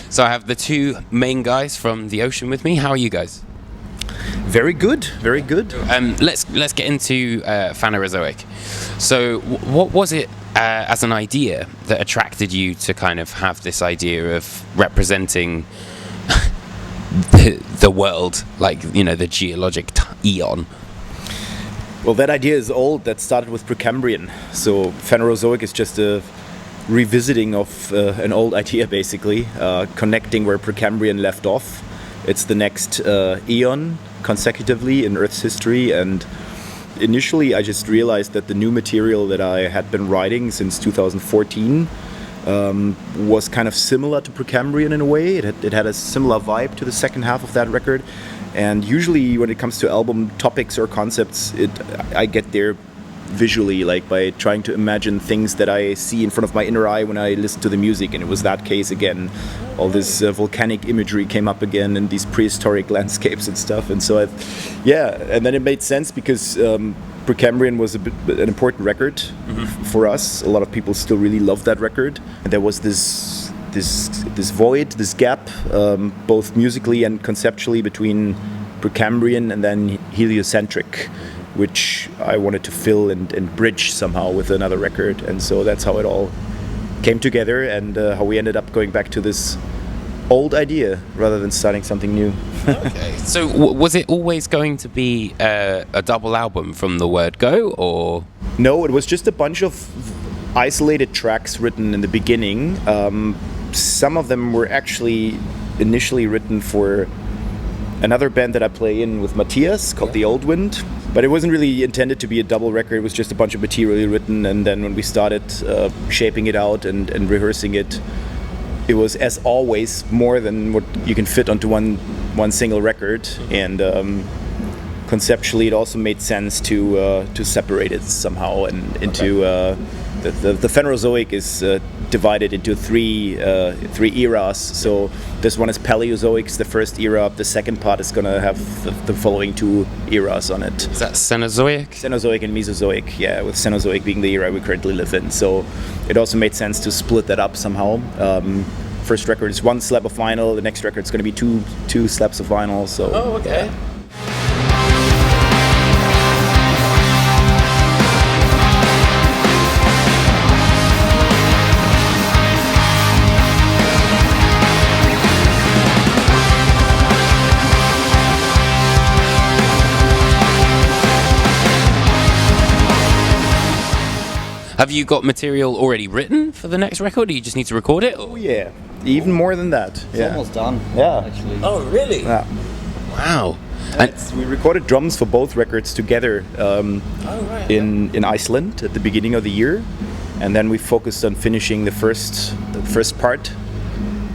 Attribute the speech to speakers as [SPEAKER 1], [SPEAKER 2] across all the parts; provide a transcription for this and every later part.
[SPEAKER 1] So I have the two main guys from the Ocean with me. How are you guys?
[SPEAKER 2] Very good, very good.
[SPEAKER 1] Let's get into Phanerozoic. So what was it as an idea that attracted you to kind of have this idea of representing the world, like, you know, the geologic eon?
[SPEAKER 2] Well, that idea is old. That started with Precambrian. So Phanerozoic is just a revisiting of an old idea, basically, connecting where Precambrian left off. It's the next eon consecutively in Earth's history, and initially I just realized that the new material that I had been writing since 2014 was kind of similar to Precambrian in a way. It had a similar vibe to the second half of that record, and usually when it comes to album topics or concepts, I get there visually, like by trying to imagine things that I see in front of my inner eye when I listen to the music, and it was that case again. All this volcanic imagery came up again, and these prehistoric landscapes and stuff, and so and then it made sense because Precambrian was an important record for us. A lot of people still really love that record, and there was this void, this gap, both musically and conceptually, between Precambrian and then heliocentric, which I wanted to fill and bridge somehow with another record. And so that's how it all came together, and how we ended up going back to this old idea rather than starting something new.
[SPEAKER 1] Okay. So was it always going to be a double album from the word go, or?
[SPEAKER 2] No, it was just a bunch of isolated tracks written in the beginning. Some of them were actually initially written for another band that I play in with Matthias called The Old Wind, but it wasn't really intended to be a double record. It was just a bunch of material written, and then when we started shaping it out and rehearsing it, it was, as always, more than what you can fit onto one single record. And conceptually it also made sense to separate it somehow and into the Phanerozoic is divided into three eras. So this one is Paleozoic, the first era. The second part is gonna have the following two eras on it.
[SPEAKER 1] Is that Cenozoic?
[SPEAKER 2] Cenozoic and Mesozoic, yeah, with Cenozoic being the era we currently live in. So it also made sense to split that up somehow. First record is one slab of vinyl, the next record is gonna be two slabs of vinyl. So.
[SPEAKER 1] Oh, okay.
[SPEAKER 2] Yeah.
[SPEAKER 1] Have you got material already written for the next record, or you just need to record it? Or?
[SPEAKER 2] Oh yeah, even more than that.
[SPEAKER 3] It's almost done.
[SPEAKER 2] Yeah.
[SPEAKER 3] Actually.
[SPEAKER 1] Oh, really?
[SPEAKER 2] Yeah.
[SPEAKER 1] Wow.
[SPEAKER 2] And we recorded drums for both records together in Iceland at the beginning of the year, and then we focused on finishing the first part.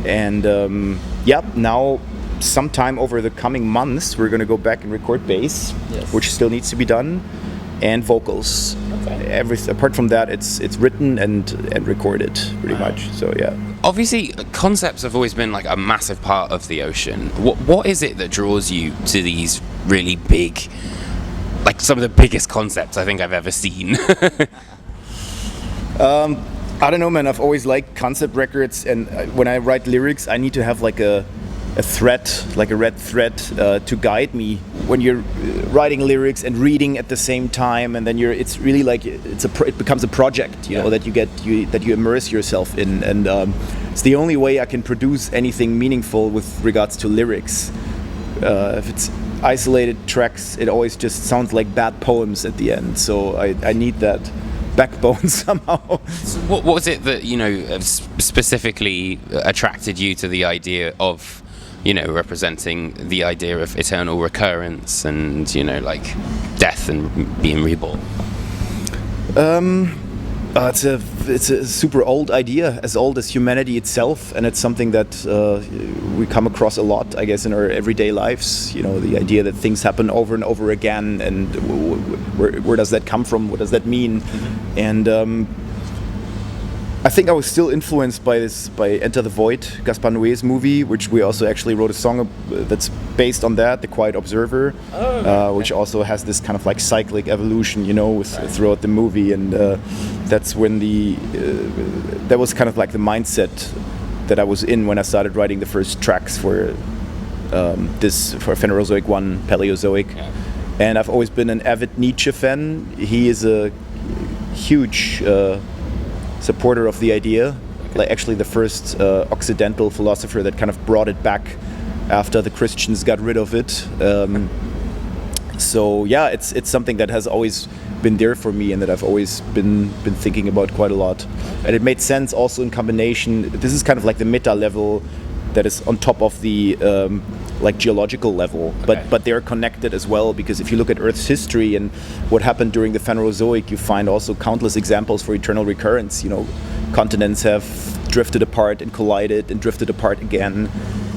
[SPEAKER 2] And now sometime over the coming months we're going to go back and record bass, which still needs to be done, and vocals. Okay. Apart from that, it's written and recorded pretty much. So yeah.
[SPEAKER 1] Obviously, concepts have always been like a massive part of the Ocean. What is it that draws you to these really big, like some of the biggest concepts I think I've ever seen?
[SPEAKER 2] I don't know, man. I've always liked concept records, and when I write lyrics, I need to have like a thread, like a red thread, to guide me when you're writing lyrics and reading at the same time, and then it's really like it becomes a project, you know, that you immerse yourself in, and it's the only way I can produce anything meaningful with regards to lyrics. If it's isolated tracks, it always just sounds like bad poems at the end. So I need that backbone somehow.
[SPEAKER 1] So what was it that, you know, specifically attracted you to the idea of, you know, representing the idea of eternal recurrence and, you know, like death and being reborn?
[SPEAKER 2] It's a super old idea, as old as humanity itself, and it's something that we come across a lot, I guess, in our everyday lives. You know, the idea that things happen over and over again, and where does that come from? What does that mean? Mm-hmm. And I think I was still influenced by Enter the Void, Gaspar Noé's movie, which we also actually wrote a song that's based on that, The Quiet Observer, which also has this kind of like cyclic evolution, you know, throughout the movie, and that's when that was kind of like the mindset that I was in when I started writing the first tracks for for Phanerozoic 1, Paleozoic.
[SPEAKER 1] Yeah.
[SPEAKER 2] And I've always been an avid Nietzsche fan. He is a huge supporter of the idea. Like actually the first Occidental philosopher that kind of brought it back after the Christians got rid of it. So yeah, it's something that has always been there for me and that I've always been thinking about quite a lot. And it made sense also in combination. This is kind of like the meta level that is on top of the like geological level, but they're connected as well, because if you look at Earth's history and what happened during the Phanerozoic, you find also countless examples for eternal recurrence. You know, continents have drifted apart and collided and drifted apart again.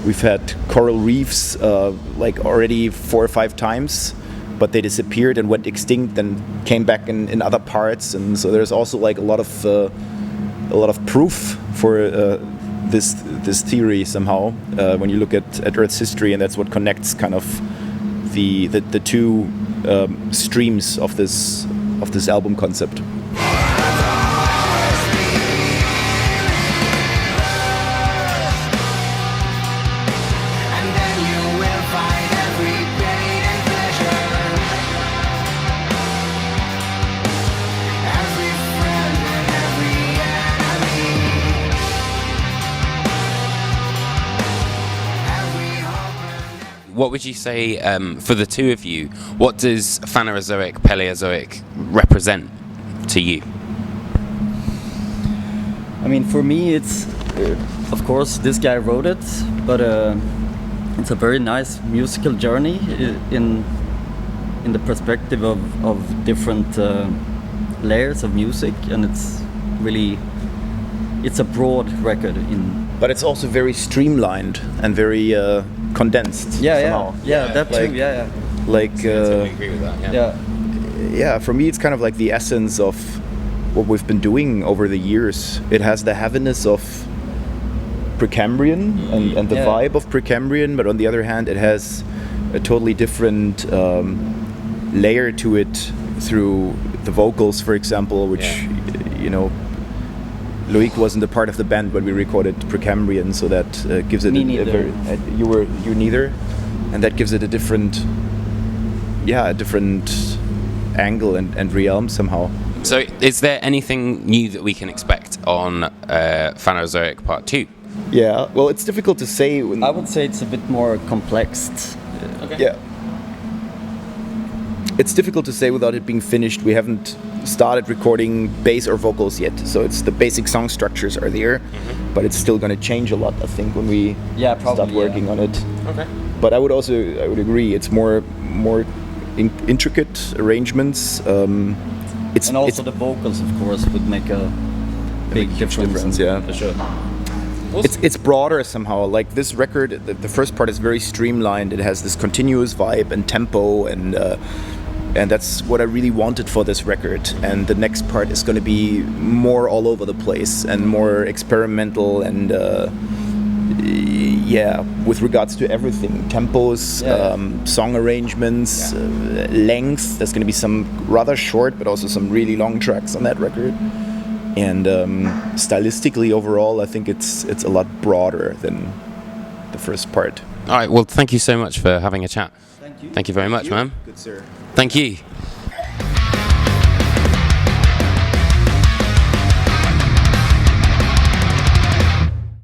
[SPEAKER 2] We've had coral reefs like already 4 or 5 times, but they disappeared and went extinct and came back in other parts. And so there's also like a lot of proof for this theory somehow when you look at Earth's history, and that's what connects kind of the two streams of this album concept.
[SPEAKER 1] What would you say, for the two of you, what does Phanerozoic, Paleozoic represent to you?
[SPEAKER 3] I mean, for me, it's of course this guy wrote it, but it's a very nice musical journey in the perspective of different layers of music, and it's a broad record
[SPEAKER 2] But it's also very streamlined and very condensed. Somehow.
[SPEAKER 3] That too.
[SPEAKER 2] Like
[SPEAKER 1] I agree with that.
[SPEAKER 2] yeah, for me it's kind of like the essence of what we've been doing over the years. It has the heaviness of Precambrian and the vibe of Precambrian, but on the other hand it has a totally different layer to it through the vocals, for example, which you know, Loic wasn't a part of the band when we recorded Precambrian, so that gives it you neither, and that gives it a different angle and realm somehow.
[SPEAKER 1] So is there anything new that we can expect on Phanerozoic Part 2?
[SPEAKER 2] Yeah, well, it's difficult to say.
[SPEAKER 3] I would say it's a bit more complex.
[SPEAKER 1] Okay.
[SPEAKER 2] Yeah. It's difficult to say without it being finished. We haven't started recording bass or vocals yet, so it's the basic song structures are there, but it's still going to change a lot, I think, when we start working on it.
[SPEAKER 1] Okay.
[SPEAKER 2] But I would agree, it's more intricate arrangements.
[SPEAKER 3] And also the vocals, of course, would make a big difference.
[SPEAKER 2] Yeah,
[SPEAKER 1] For sure.
[SPEAKER 2] it's broader somehow. Like this record, the first part is very streamlined. It has this continuous vibe and tempo, and that's what I really wanted for this record. And the next part is going to be more all over the place and more experimental and with regards to everything, tempos, song arrangements, length. There's going to be some rather short but also some really long tracks on that record. And stylistically overall, I think it's a lot broader than the first part.
[SPEAKER 1] All right, well, thank you so much for having a chat.
[SPEAKER 3] Thank you.
[SPEAKER 1] Thank you very much, man.
[SPEAKER 2] Good sir.
[SPEAKER 1] Thank you.